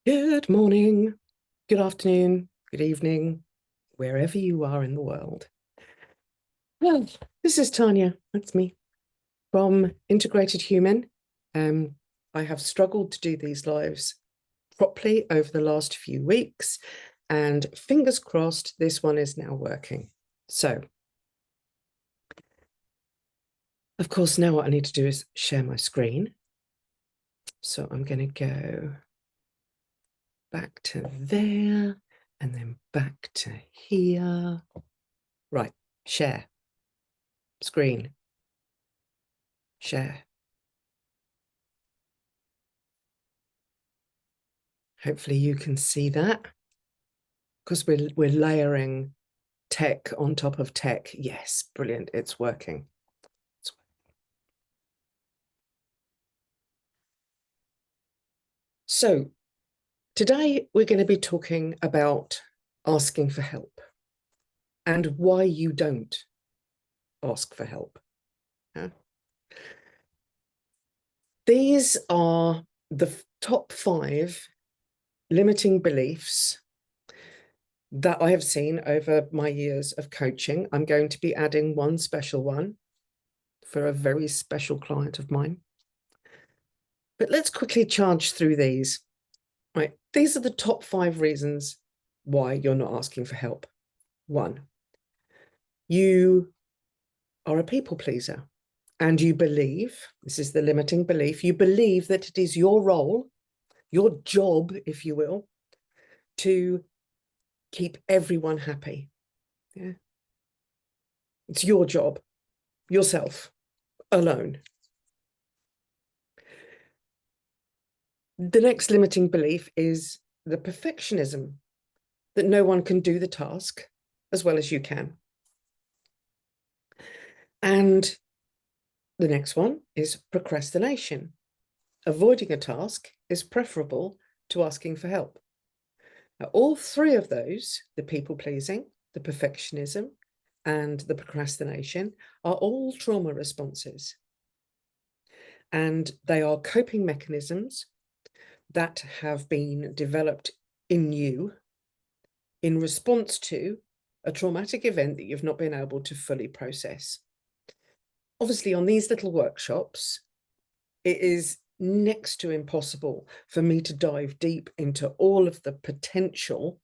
Good morning, good afternoon, good evening, wherever you are in the world. Well, this is Tanya, that's me, from Integrated Human. I have struggled to do these lives properly over the last few weeks, and fingers crossed, this one is now working. So, of course, now what I need to do is share my screen. So I'm going to go back to there, and then back to here. Right, share. Screen. Share. Hopefully you can see that, because we're layering tech on top of tech. Yes, brilliant. It's working. So today we're going to be talking about asking for help and why you don't ask for help. Yeah? These are the top 5 limiting beliefs that I have seen over my years of coaching. I'm going to be adding one special one for a very special client of mine. But let's quickly charge through these. Right, these are the top 5 reasons why you're not asking for help. 1, you are a people pleaser, and you believe, this is the limiting belief, you believe that it is your role, your job, if you will, to keep everyone happy. Yeah. It's your job, yourself, alone. The next limiting belief is the perfectionism, that no one can do the task as well as you can. And the next one is procrastination. Avoiding a task is preferable to asking for help. Now, all 3 of those, the people-pleasing, the perfectionism, and the procrastination, are all trauma responses. And they are coping mechanisms that have been developed in you in response to a traumatic event that you've not been able to fully process. Obviously, on these little workshops, it is next to impossible for me to dive deep into all of the potential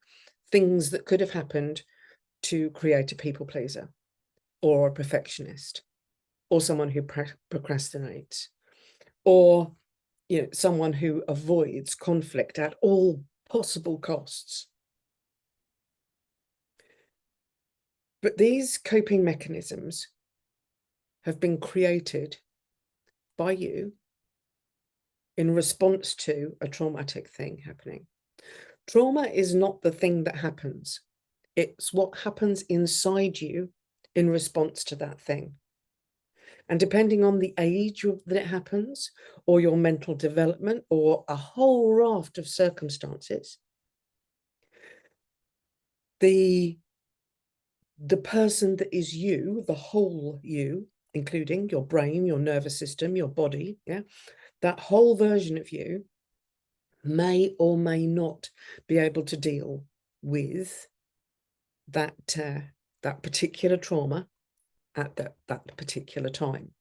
things that could have happened to create a people pleaser or a perfectionist or someone who procrastinates or someone who avoids conflict at all possible costs. But these coping mechanisms have been created by you in response to a traumatic thing happening. Trauma is not the thing that happens. It's what happens inside you in response to that thing. And depending on the age that it happens, or your mental development, or a whole raft of circumstances, the person that is you, the whole you, including your brain, your nervous system, your body, yeah, that whole version of you may or may not be able to deal with that particular trauma at that particular time.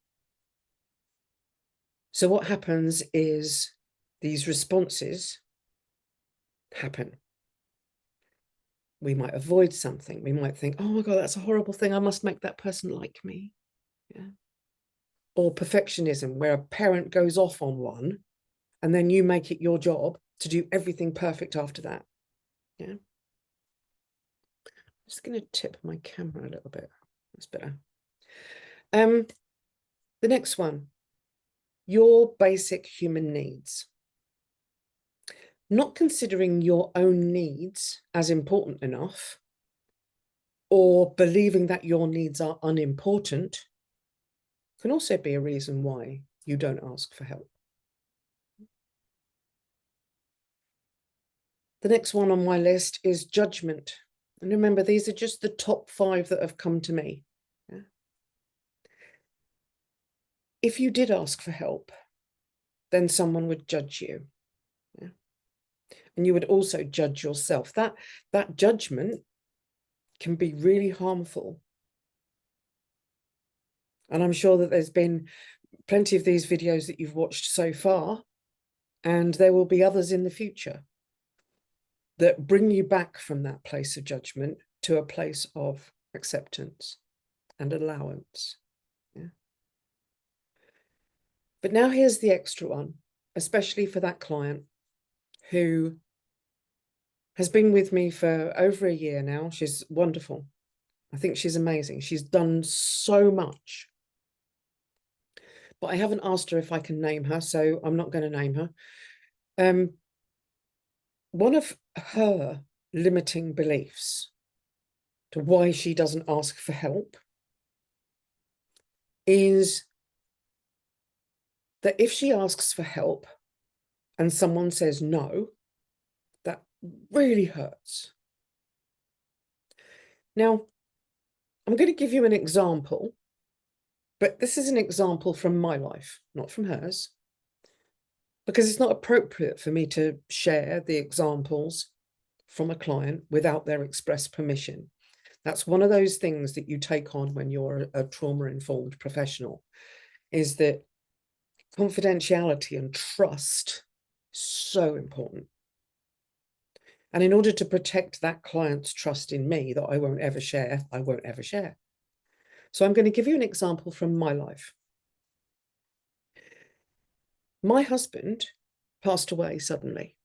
So what happens is these responses happen. We might avoid something. We might think, oh my God, that's a horrible thing. I must make that person like me. Yeah. Or perfectionism, where a parent goes off on one and then you make it your job to do everything perfect after that. Yeah. I'm just going to tip my camera a little bit. That's better. The next one, your basic human needs. Not considering your own needs as important enough, or believing that your needs are unimportant, can also be a reason why you don't ask for help. The next one on my list is judgment. And remember, these are just the top 5 that have come to me. Yeah? If you did ask for help, then someone would judge you. Yeah? And you would also judge yourself. That judgment can be really harmful. And I'm sure that there's been plenty of these videos that you've watched so far, and there will be others in the future that bring you back from that place of judgment to a place of acceptance and allowance. Yeah. But now here's the extra one, especially for that client who has been with me for over a year now. She's wonderful. I think she's amazing. She's done so much. But I haven't asked her if I can name her, so I'm not going to name her. One of her limiting beliefs to why she doesn't ask for help is that if she asks for help and someone says no, that really hurts. Now, I'm going to give you an example, but this is an example from my life, not from hers, because it's not appropriate for me to share the examples from a client without their express permission. That's one of those things that you take on when you're a trauma-informed professional, is that confidentiality and trust is so important. And in order to protect that client's trust in me that I won't ever share, I won't ever share. So I'm going to give you an example from my life. My husband passed away suddenly.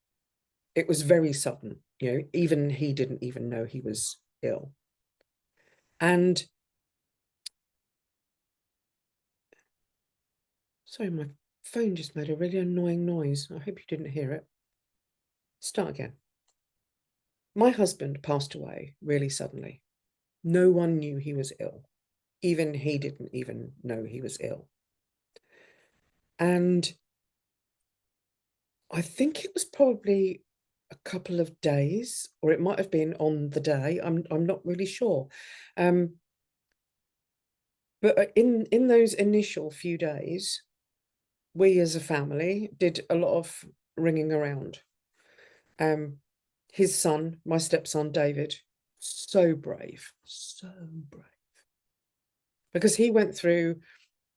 It was very sudden, even he didn't even know he was ill. And sorry, my phone just made a really annoying noise. I hope you didn't hear it. Start again. My husband passed away really suddenly. No one knew he was ill. Even he didn't even know he was ill. And I think it was probably a couple of days, or it might have been on the day. I'm not really sure. But in those initial few days, we as a family did a lot of ringing around. His son, my stepson David, so brave, because he went through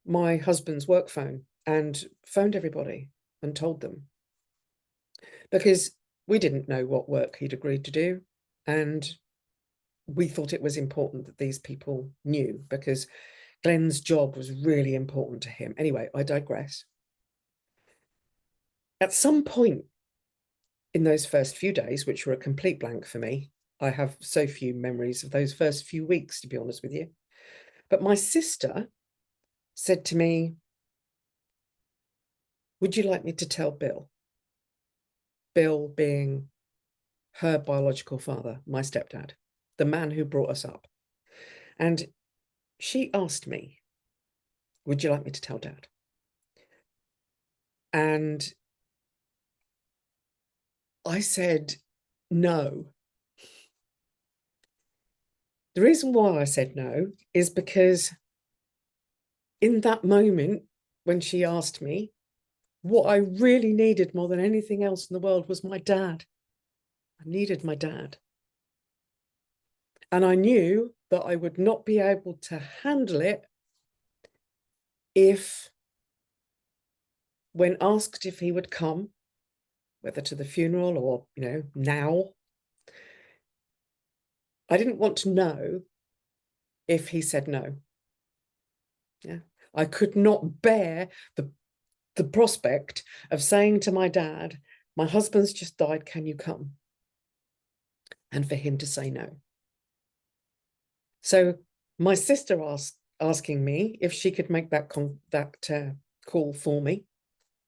my husband's work phone and phoned everybody and told them, because we didn't know what work he'd agreed to do, and we thought it was important that these people knew, because Glenn's job was really important to him. Anyway, I digress. At some point in those first few days, which were a complete blank for me, I have so few memories of those first few weeks, to be honest with you. But my sister said to me, would you like me to tell Bill? Bill being her biological father, my stepdad, the man who brought us up. And she asked me, would you like me to tell Dad? And I said, no. The reason why I said no is because in that moment, when she asked me, what I really needed more than anything else in the world was my dad. I needed my dad. And I knew that I would not be able to handle it if, when asked if he would come, whether to the funeral or, now, I didn't want to know if he said no. Yeah, I could not bear the prospect of saying to my dad, my husband's just died, can you come? And for him to say no. So my sister asking me if she could make that call for me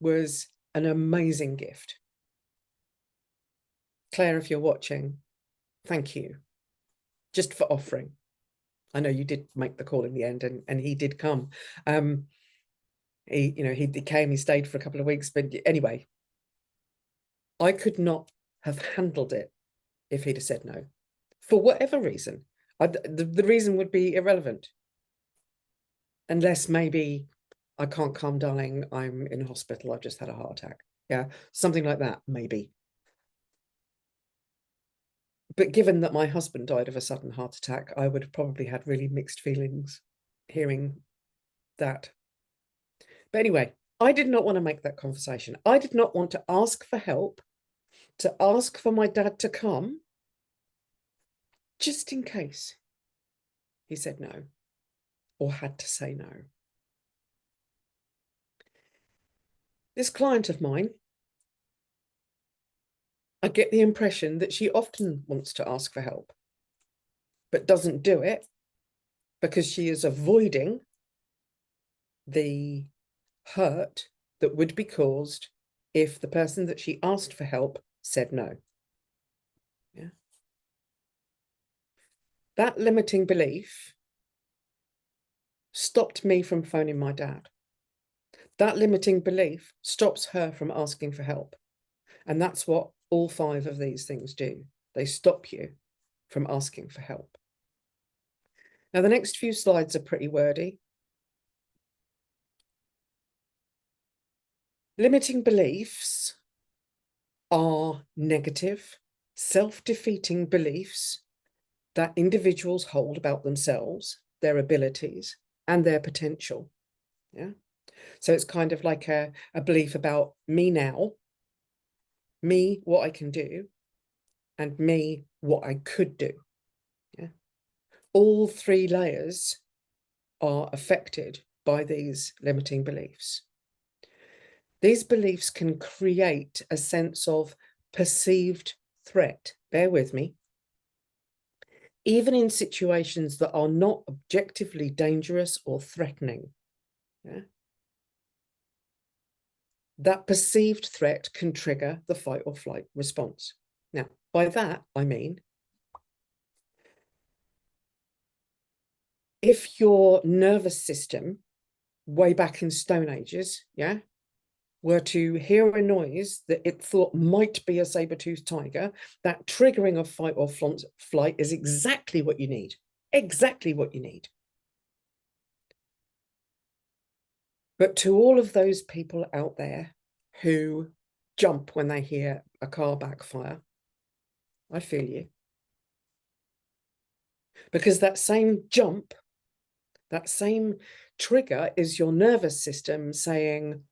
was an amazing gift. Claire, if you're watching, thank you just for offering. I know you did make the call in the end, and he did come. He came, he stayed for a couple of weeks, but anyway, I could not have handled it if he'd have said no, for whatever reason. The reason would be irrelevant, unless maybe I can't come, darling, I'm in hospital, I've just had a heart attack. Yeah, something like that, maybe. But given that my husband died of a sudden heart attack, I would have probably had really mixed feelings hearing that. But anyway, I did not want to make that conversation. I did not want to ask for help, to ask for my dad to come, just in case he said no or had to say no. This client of mine, I get the impression that she often wants to ask for help, but doesn't do it because she is avoiding the hurt that would be caused if the person that she asked for help said no. Yeah. That limiting belief stopped me from phoning my dad. That limiting belief stops her from asking for help. And that's what all 5 of these things do. They stop you from asking for help. Now, the next few slides are pretty wordy. Limiting beliefs are negative, self-defeating beliefs that individuals hold about themselves, their abilities, and their potential. Yeah. So it's kind of like a belief about me now, me, what I can do, and me, what I could do. Yeah. All 3 layers are affected by these limiting beliefs. These beliefs can create a sense of perceived threat. Bear with me. Even in situations that are not objectively dangerous or threatening. Yeah. That perceived threat can trigger the fight or flight response. Now, by that, I mean, if your nervous system, way back in Stone Ages, yeah, were to hear a noise that it thought might be a saber-toothed tiger, that triggering of fight or flight is exactly what you need. Exactly what you need. But to all of those people out there who jump when they hear a car backfire, I feel you. Because that same jump, that same trigger is your nervous system saying,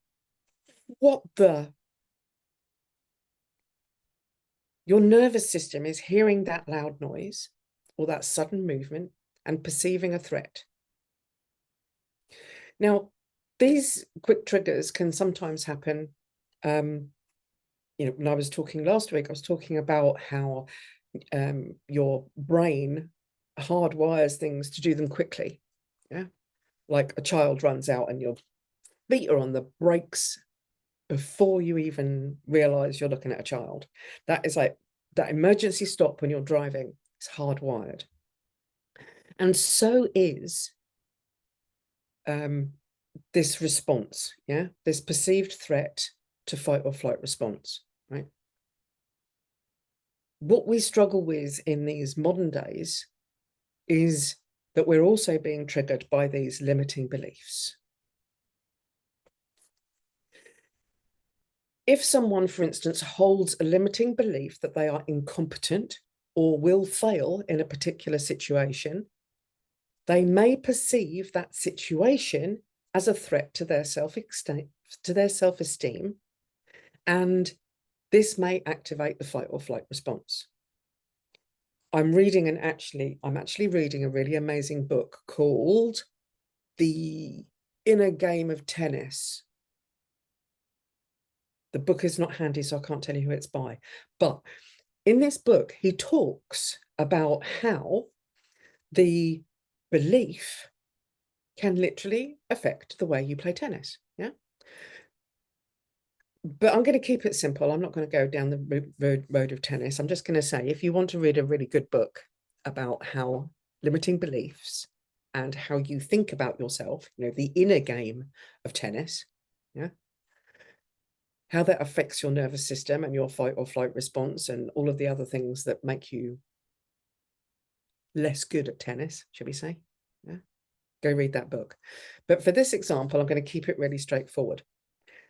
what the? Your nervous system is hearing that loud noise or that sudden movement and perceiving a threat. Now, these quick triggers can sometimes happen. When I was talking last week, I was talking about how your brain hardwires things to do them quickly. Yeah, like a child runs out and your feet are on the brakes before you even realize you're looking at a child. That is like that emergency stop when you're driving. It's hardwired. And so is this response, yeah, this perceived threat to fight or flight response, right? What we struggle with in these modern days is that we're also being triggered by these limiting beliefs. If someone, for instance, holds a limiting belief that they are incompetent or will fail in a particular situation, they may perceive that situation as a threat to their self-esteem, and this may activate the fight or flight response. I'm actually reading a really amazing book called The Inner Game of Tennis. The book is not handy, so I can't tell you who it's by. But in this book, he talks about how the belief can literally affect the way you play tennis. Yeah. But I'm going to keep it simple. I'm not going to go down the road of tennis. I'm just going to say, if you want to read a really good book about how limiting beliefs and how you think about yourself, the inner game of tennis, yeah, how that affects your nervous system and your fight or flight response and all of the other things that make you less good at tennis, should we say? Yeah, go read that book. But for this example, I'm going to keep it really straightforward.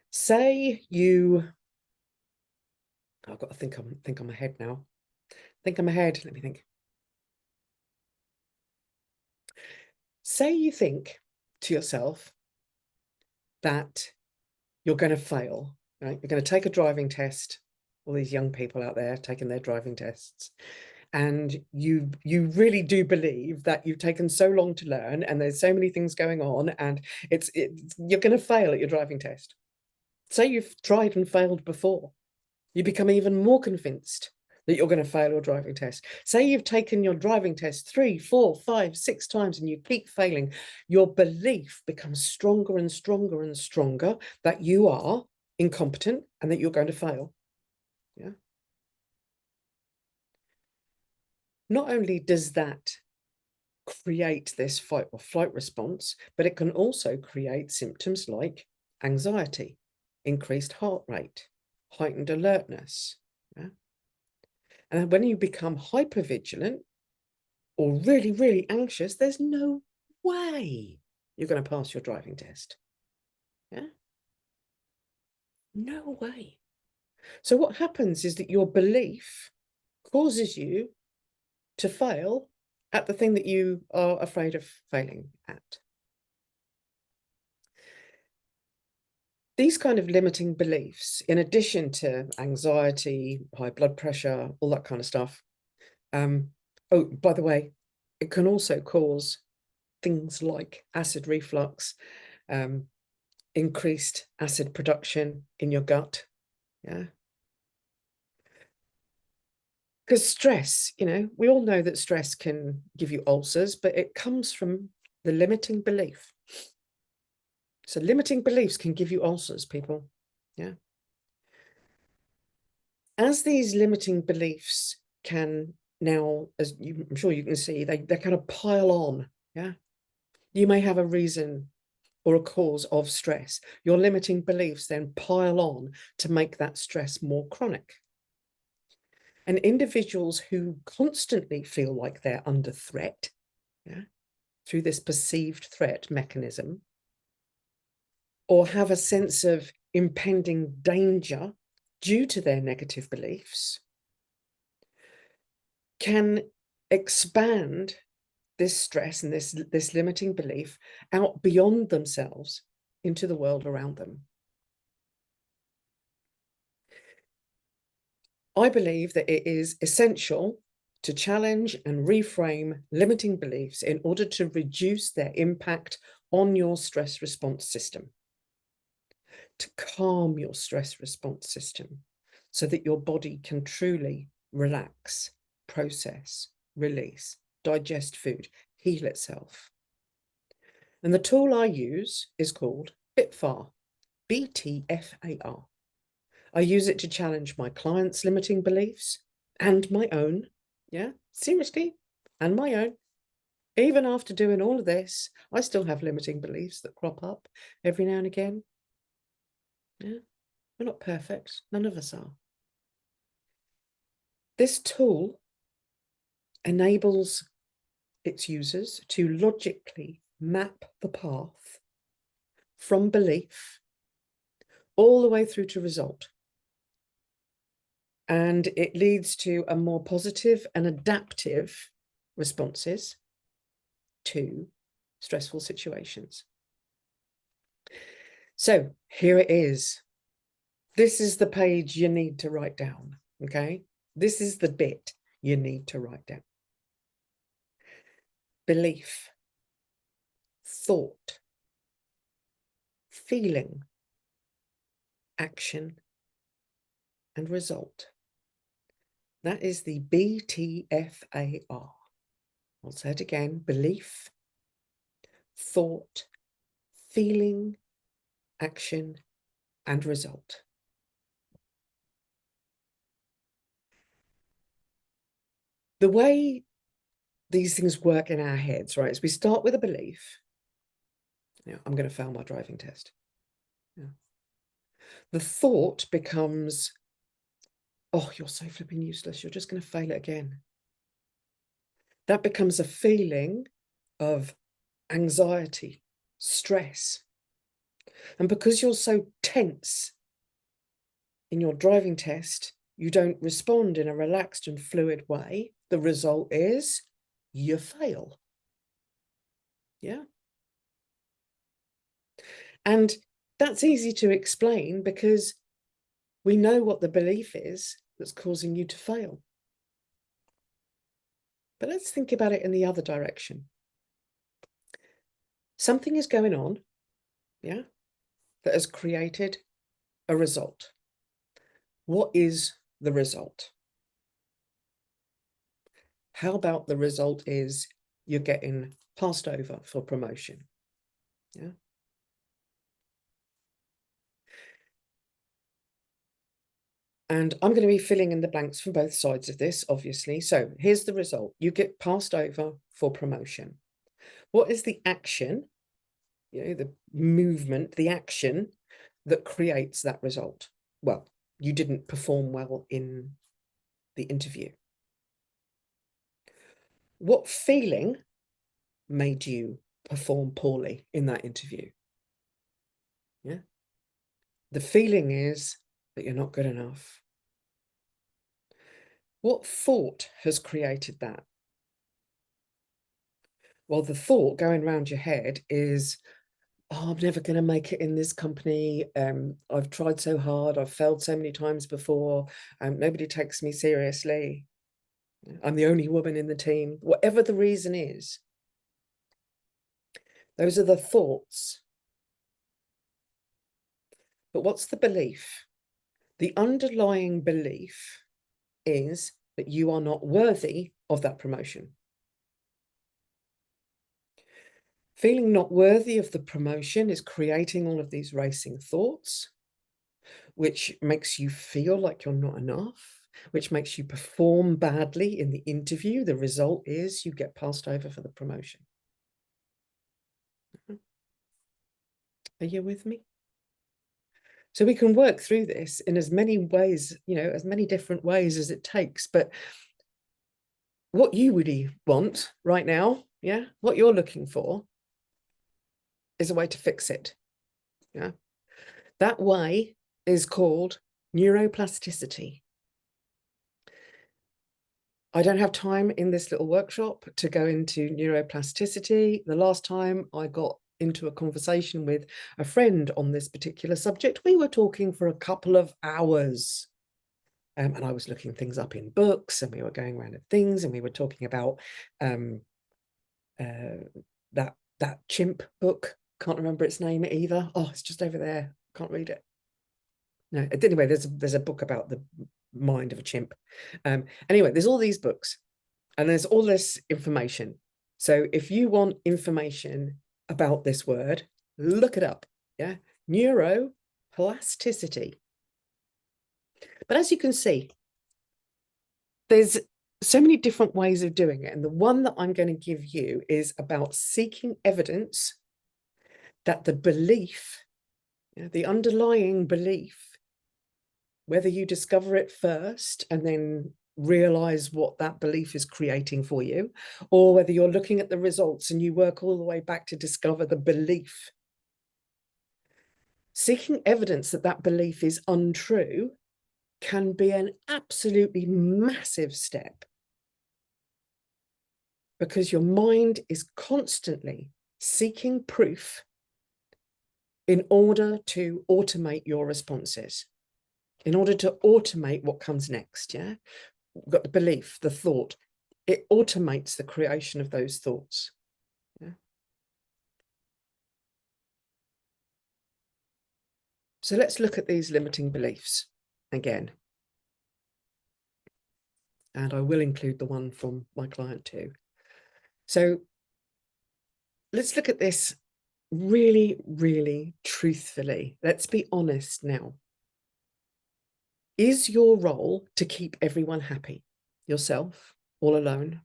Say you, I've got to think on my head now. Think I'm ahead. Let me think. Say you think to yourself that you're going to fail, right? You're going to take a driving test. All these young people out there taking their driving tests. And you really do believe that you've taken so long to learn and there's so many things going on and you're going to fail at your driving test. Say you've tried and failed before. You become even more convinced that you're going to fail your driving test. Say you've taken your driving test 3, 4, 5, 6 times and you keep failing. Your belief becomes stronger and stronger and stronger that you are incompetent and that you're going to fail. Yeah. Not only does that create this fight or flight response, but it can also create symptoms like anxiety, increased heart rate, heightened alertness. Yeah? And when you become hypervigilant or really, really anxious, there's no way you're going to pass your driving test. Yeah? No way. So what happens is that your belief causes you to fail at the thing that you are afraid of failing at. These kind of limiting beliefs, in addition to anxiety, high blood pressure, all that kind of stuff. Oh, by the way, it can also cause things like acid reflux, increased acid production in your gut. Yeah. Because stress, we all know that stress can give you ulcers, but it comes from the limiting belief. So limiting beliefs can give you ulcers, people. Yeah. As these limiting beliefs can now, I'm sure you can see, they kind of pile on. Yeah. You may have a reason or a cause of stress. Your limiting beliefs then pile on to make that stress more chronic. And individuals who constantly feel like they're under threat, yeah, through this perceived threat mechanism, or have a sense of impending danger due to their negative beliefs, can expand this stress and this limiting belief out beyond themselves into the world around them. I believe that it is essential to challenge and reframe limiting beliefs in order to reduce their impact on your stress response system, to calm your stress response system so that your body can truly relax, process, release, digest food, heal itself. And the tool I use is called BTFAR, BTFAR. I use it to challenge my clients' limiting beliefs and my own. Yeah, seriously, and my own. Even after doing all of this, I still have limiting beliefs that crop up every now and again. Yeah, we're not perfect. None of us are. This tool enables its users to logically map the path from belief all the way through to result. And it leads to a more positive and adaptive responses to stressful situations. So here it is. This is the page you need to write down, okay? This is the bit you need to write down. Belief, thought, feeling, action, and result. That is the BTFAR. I'll say it again. Belief, thought, feeling, action, and result. The way these things work in our heads, right, is we start with a belief. I'm going to fail my driving test. Yeah. The thought becomes, oh, you're so flipping useless. You're just going to fail it again. That becomes a feeling of anxiety, stress. And because you're so tense in your driving test, you don't respond in a relaxed and fluid way, the result is you fail. Yeah. And that's easy to explain because we know what the belief is that's causing you to fail. But let's think about it in the other direction. Something is going on, yeah, that has created a result. What is the result? How about the result is you're getting passed over for promotion? Yeah. And I'm going to be filling in the blanks from both sides of this, obviously. So here's the result. You get passed over for promotion. What is the action, the movement, the action that creates that result? Well, you didn't perform well in the interview. What feeling made you perform poorly in that interview? Yeah. The feeling is that you're not good enough. What thought has created that? Well, the thought going around your head is, oh, I'm never going to make it in this company. I've tried so hard. I've failed so many times before. Nobody takes me seriously. I'm the only woman in the team. Whatever the reason is, those are the thoughts. But what's the belief? The underlying belief is that you are not worthy of that promotion. Feeling not worthy of the promotion is creating all of these racing thoughts, which makes you feel like you're not enough, which makes you perform badly in the interview. The result is you get passed over for the promotion. Are you with me? So we can work through this in as many ways, as many different ways as it takes. But what you really want right now, what you're looking for is a way to fix it. Yeah. That way is called neuroplasticity. I don't have time in this little workshop to go into neuroplasticity. The last time I got into a conversation with a friend on this particular subject, we were talking for a couple of hours. And I was looking things up in books, and we were going around at things, and we were talking about that chimp book. Can't remember its name either. Oh, it's just over there. Can't read it. No, anyway, there's a book about the mind of a chimp. Anyway, there's all these books, and there's all this information. So if you want information about this word, look it up. Yeah, neuroplasticity. But as you can see, there's so many different ways of doing it. And the one that I'm going to give you is about seeking evidence that the belief, the underlying belief, whether you discover it first and then realize what that belief is creating for you, or whether you're looking at the results and you work all the way back to discover the belief. Seeking evidence that that belief is untrue can be an absolutely massive step, because your mind is constantly seeking proof in order to automate your responses, in order to automate what comes next. Yeah, we've got the belief, the thought. It automates the creation of those thoughts. Yeah. So let's look at these limiting beliefs again. And I will include the one from my client too. So let's look at this really, really truthfully. Let's be honest now. Is your role to keep everyone happy? Yourself, all alone?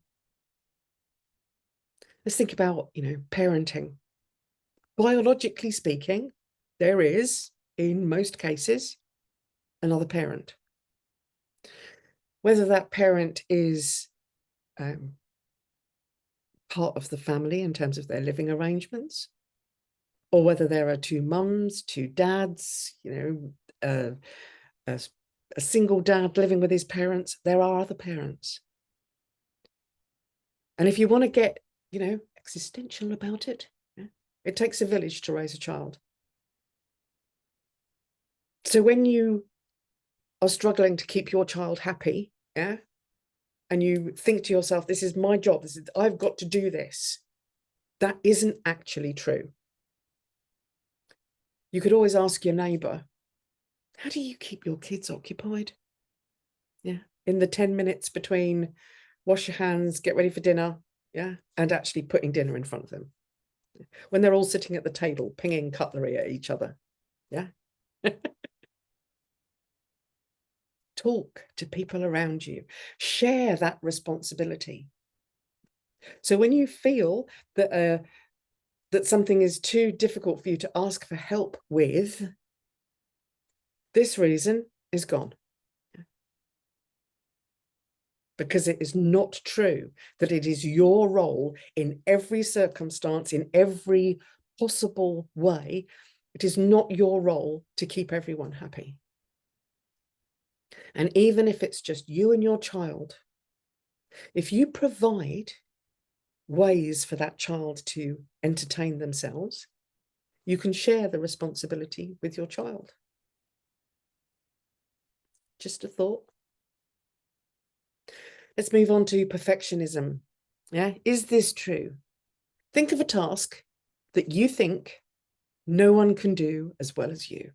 Let's think about, parenting. Biologically speaking, there is, in most cases, another parent. Whether that parent is part of the family in terms of their living arrangements, or whether there are two mums, two dads, a a single dad living with his parents, there are other parents. And if you want to get, existential about it, it takes a village to raise a child. So when you are struggling to keep your child happy, and you think to yourself, this is my job, I've got to do this, that isn't actually true. You could always ask your neighbour, how do you keep your kids occupied? In the 10 minutes between wash your hands, get ready for dinner, and actually putting dinner in front of them. When they're all sitting at the table, pinging cutlery at each other. Talk to people around you. Share that responsibility. So when you feel that that something is too difficult for you to ask for help with, this reason is gone. Because it is not true that it is your role in every circumstance, in every possible way. It is not your role to keep everyone happy. And even if it's just you and your child, if you provide ways for that child to entertain themselves, you can share the responsibility with your child. Just a thought. Let's move on to perfectionism. Is this true? Think of a task that you think no one can do as well as you.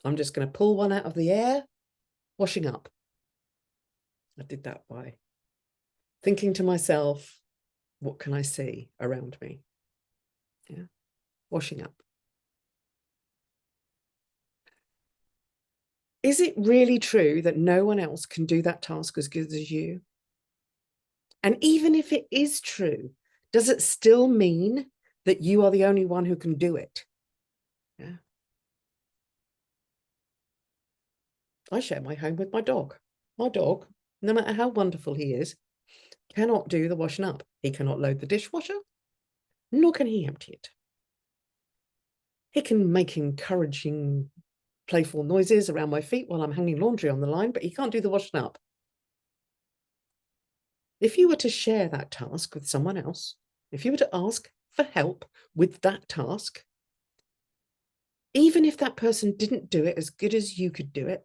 I'm just going to pull one out of the air. Washing up. I did that by thinking to myself, what can I see around me? Washing up. Is it really true that no one else can do that task as good as you? And even if it is true, does it still mean that you are the only one who can do it? I share my home with my dog. My dog, no matter how wonderful he is, cannot do the washing up. He cannot load the dishwasher, nor can he empty it. He can make encouraging, playful noises around my feet while I'm hanging laundry on the line, but he can't do the washing up. If you were to share that task with someone else, if you were to ask for help with that task, even if that person didn't do it as good as you could do it,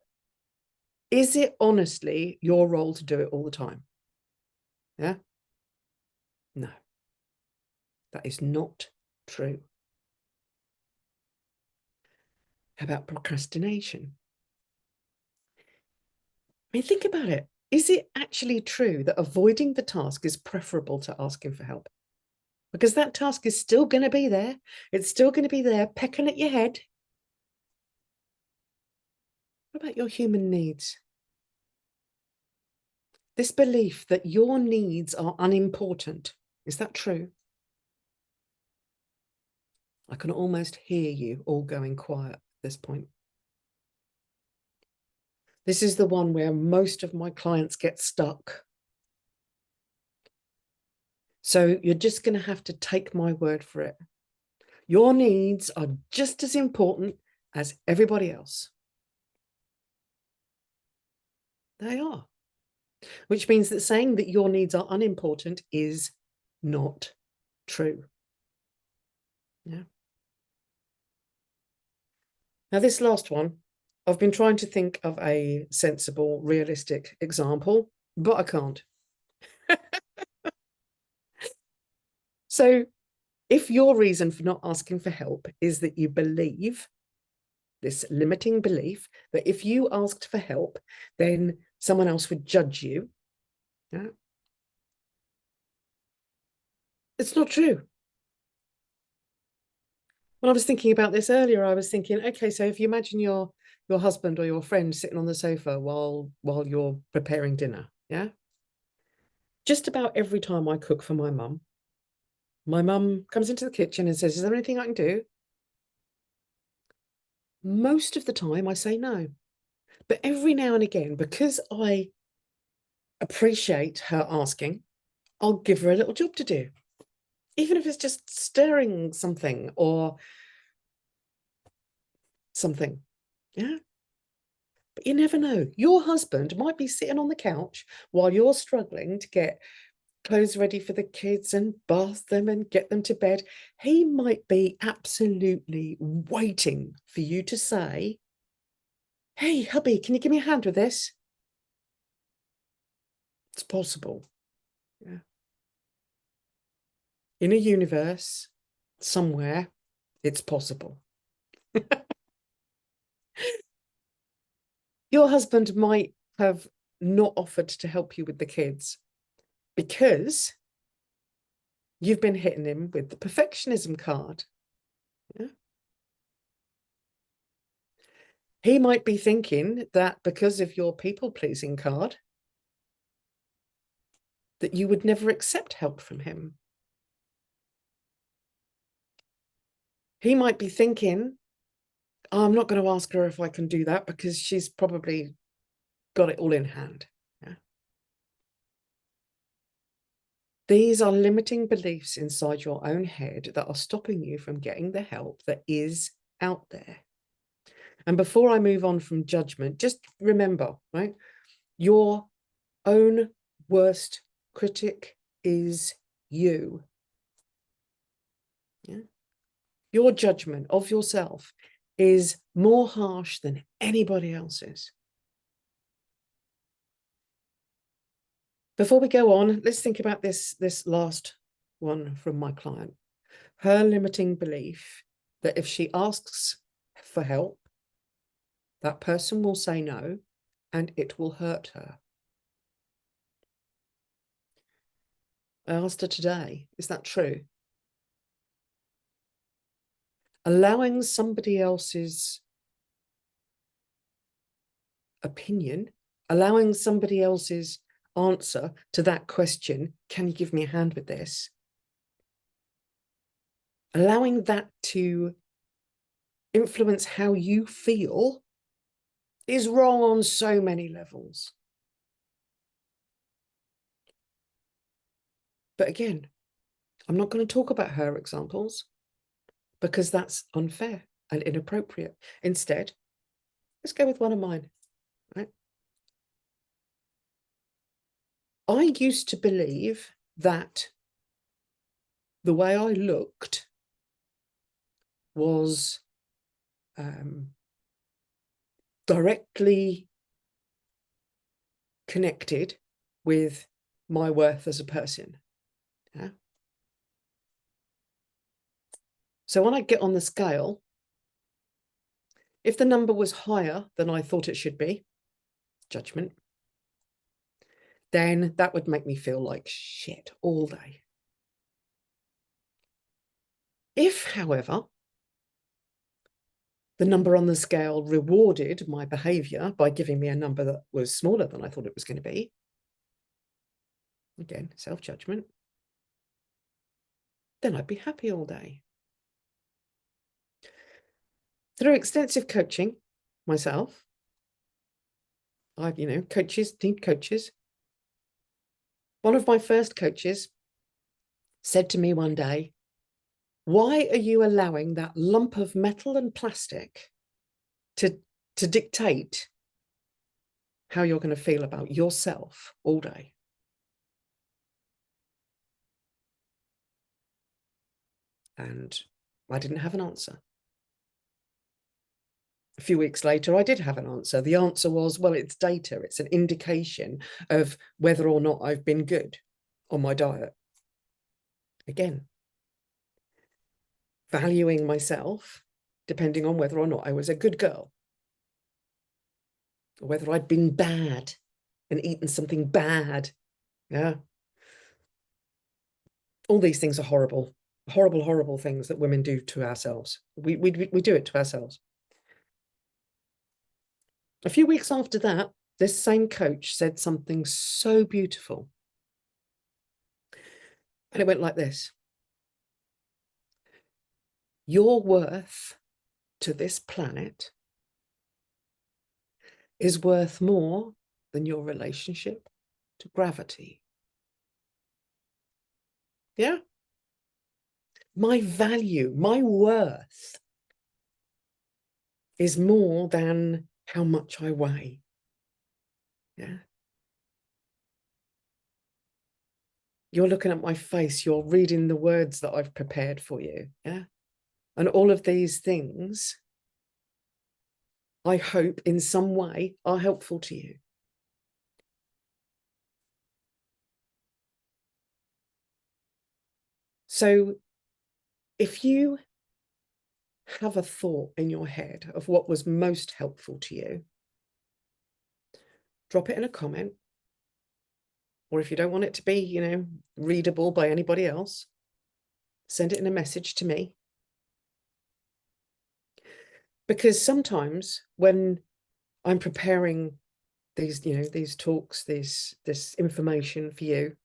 is it honestly your role to do it all the time? No, that is not true. How about procrastination? I mean, think about it. Is it actually true that avoiding the task is preferable to asking for help? Because that task is still going to be there. It's still going to be there, pecking at your head. What about your human needs? This belief that your needs are unimportant, is that true? I can almost hear you all going quiet at this point. This is the one where most of my clients get stuck. So you're just going to have to take my word for it. Your needs are just as important as everybody else. They are. Which means that saying that your needs are unimportant is not true. Now, this last one, I've been trying to think of a sensible, realistic example, but I can't. So if your reason for not asking for help is that you believe, this limiting belief, that if you asked for help, then someone else would judge you, it's not true. When I was thinking about this earlier, I was thinking, okay, so if you imagine your husband or your friend sitting on the sofa while you're preparing dinner, just about every time I cook for my mum comes into the kitchen and says, is there anything I can do? Most of the time I say no. But every now and again, because I appreciate her asking, I'll give her a little job to do. Even if it's just stirring something or something. you never know. Your husband might be sitting on the couch while you're struggling to get clothes ready for the kids and bath them and get them to bed. He might be absolutely waiting for you to say, hey, hubby, can you give me a hand with this? It's possible. Yeah. In a universe, somewhere, it's possible. Your husband might have not offered to help you with the kids because you've been hitting him with the perfectionism card. Yeah. He might be thinking that because of your people-pleasing card, that you would never accept help from him. He might be thinking, oh, I'm not going to ask her if I can do that because she's probably got it all in hand. Yeah. These are limiting beliefs inside your own head that are stopping you from getting the help that is out there. And before I move on from judgment, just remember, right? Your own worst critic is you. Yeah? Your judgment of yourself is more harsh than anybody else's. Before we go on, let's think about this last one from my client. Her limiting belief that if she asks for help, that person will say no and it will hurt her. I asked her today, is that true? Allowing somebody else's opinion, allowing somebody else's answer to that question, can you give me a hand with this? Allowing that to influence how you feel is wrong on so many levels. But again, I'm not going to talk about her examples because that's unfair and inappropriate. Instead, let's go with one of mine. Right? I used to believe that the way I looked was directly connected with my worth as a person. Yeah? So when I get on the scale, if the number was higher than I thought it should be, judgment, then that would make me feel like shit all day. If, however, the number on the scale rewarded my behavior by giving me a number that was smaller than I thought it was going to be, again, self-judgment, then I'd be happy all day. Through extensive coaching myself, coaches need coaches. One of my first coaches said to me one day, why are you allowing that lump of metal and plastic to dictate how you're going to feel about yourself all day? And I didn't have an answer. A few weeks later, I did have an answer. The answer was, well, it's data. It's an indication of whether or not I've been good on my diet. Again, valuing myself depending on whether or not I was a good girl, or whether I'd been bad and eaten something bad. Yeah. All these things are horrible, horrible, horrible things that women do to ourselves. We do it to ourselves. A few weeks after that, this same coach said something so beautiful. And it went like this. Your worth to this planet is worth more than your relationship to gravity. Yeah? My value, my worth is more than how much I weigh. Yeah. You're looking at my face, you're reading the words that I've prepared for you. Yeah. And all of these things, I hope in some way are helpful to you. So if you have a thought in your head of what was most helpful to you, drop it in a comment. Or if you don't want it to be, readable by anybody else, send it in a message to me. Because sometimes when I'm preparing these talks, this information for you,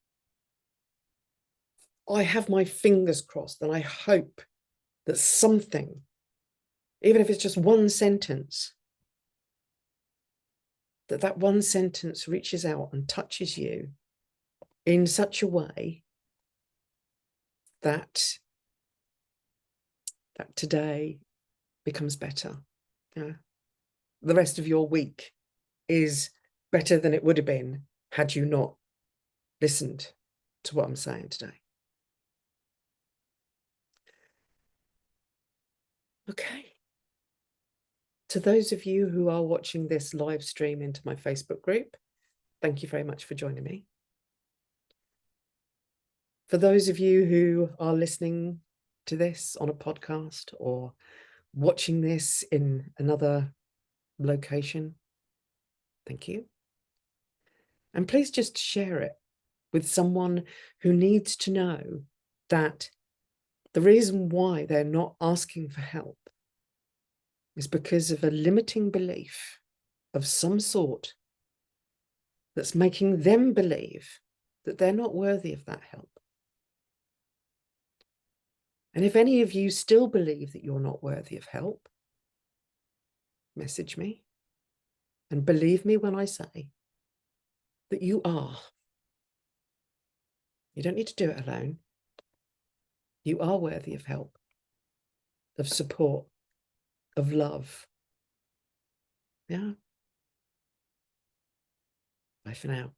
I have my fingers crossed and I hope that something, even if it's just one sentence, that one sentence reaches out and touches you in such a way that today becomes better. Yeah. The rest of your week is better than it would have been had you not listened to what I'm saying today. Okay. To those of you who are watching this live stream into my Facebook group, thank you very much for joining me. For those of you who are listening to this on a podcast or watching this in another location, thank you. And please just share it with someone who needs to know that the reason why they're not asking for help is because of a limiting belief of some sort that's making them believe that they're not worthy of that help. And if any of you still believe that you're not worthy of help, message me and believe me when I say that you are. You don't need to do it alone. You are worthy of help, of support, of love. Yeah. Bye for now.